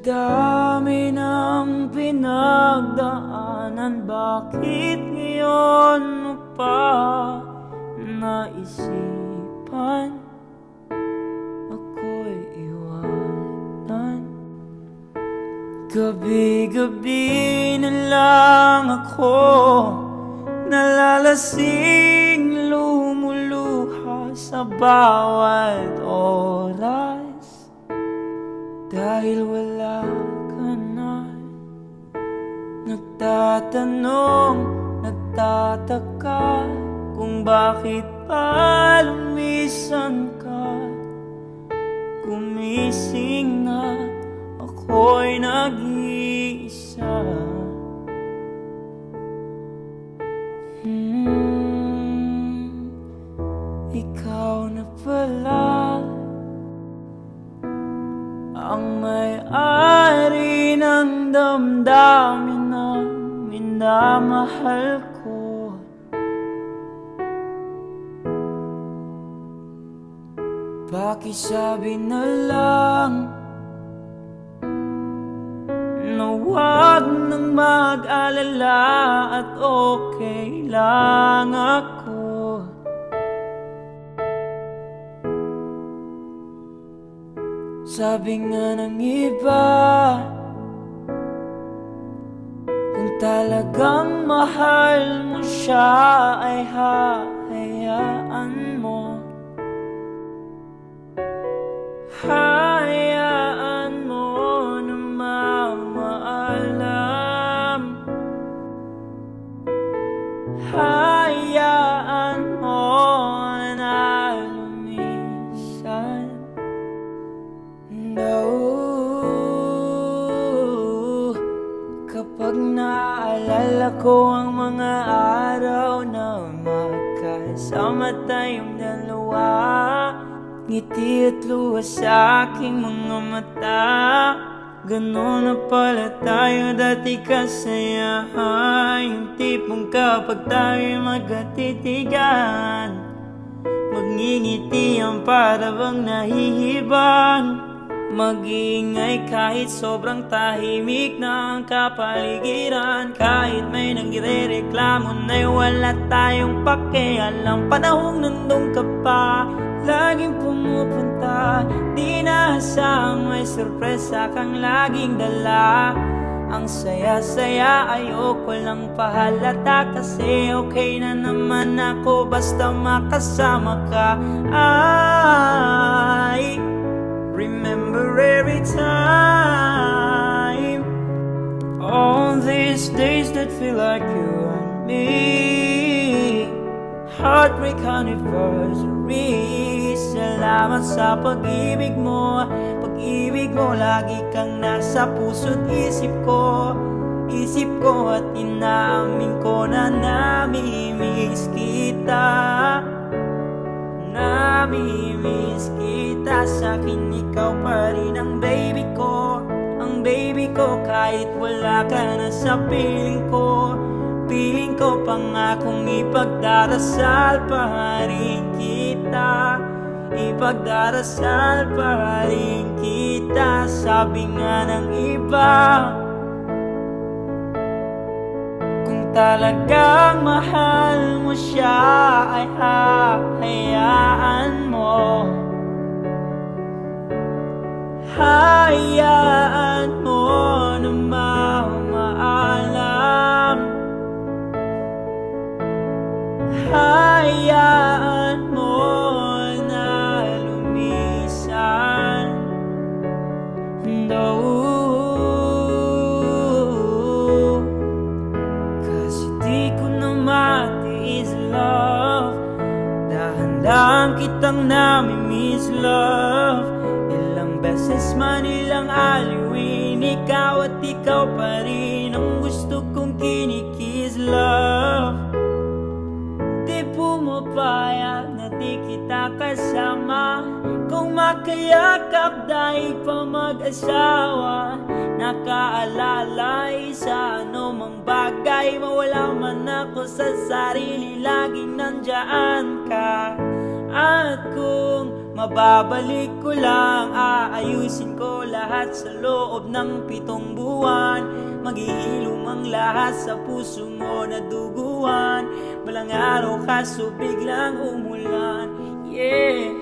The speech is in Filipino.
dami ng pinagdaanan, bakit ngayon mo pa naisipan ako'y iwanan? Gabi-gabi na lang ako nalalasing, lumuluha sa bawat oras dahil wala ka na. Nagtatanong, nagtataka kung bakit pa lumisan ka. Gumising na ako'y nag-iisa. Ikaw na pala ang may-ari ng damdamin na minamahal ko. Pakisabi na lang na huwag nang mag-alala at okay lang ako. Sabi nga ng iba, kung talagang mahal mo siya ay hahayaan mo. Hayaan mo na mamaalam. Hayaan mo na lumisan. No, kapag naalala ko ang mga araw na magkasama tayong dalawa, ngiti at luha sa aking mga mata. Ganon na pala tayo dati kasaya, yung tipong kapag tayo magkatitigan, magngingitian para bang nahihibang. Mag-iingay kahit sobrang tahimik na ang kapaligiran, kahit may nagre-reklamo na'y wala tayong pakialam. Panahong nandun ka pa, laging pumupunta, di naasahang may sorpresa kang laging dala. Ang saya-saya, ayoko lang pahalata, kasi okay na naman ako basta makasama ka. I remember every time, all these days that feel like you and me. Heartbreak anniversary. Salamat sa pag-ibig mo. Pag-ibig mo, lagi kang nasa puso't isip ko. Isip ko at inaamin ko na namimiss kita. Namimiss kita. Sa'kin ikaw pa rin ang baby ko. Ang baby ko kahit wala ka na sa piling ko. Piling ko pangakong ipagdarasal pa rin kita. Ipagdarasal pa rin kita. Sabi nga ng iba, kung talagang mahal mo siya ay hahayaan mo. Hayaan mo na mamaalam. Hayaan mo na lumisan. No, kasi di ko na matiis love. Dahan-dahan kitang namimiss love. Ilang beses man, ilang aliwin, ikaw at ikaw pa rin ang gusto kong kinikiss love. Di pumapayag na di kita kasama. Kung makayakap dahil pa mag-asawa, nakaalalay sa anumang bagay. Mawala man ako sa sarili, laging nandyan ka. At kung Mababalik ko lang, aayusin ko lahat sa loob ng 7 buwan. Maghihilom ang lahat sa puso mo na duguan. Walang araw kaso biglang umulan. Yeah.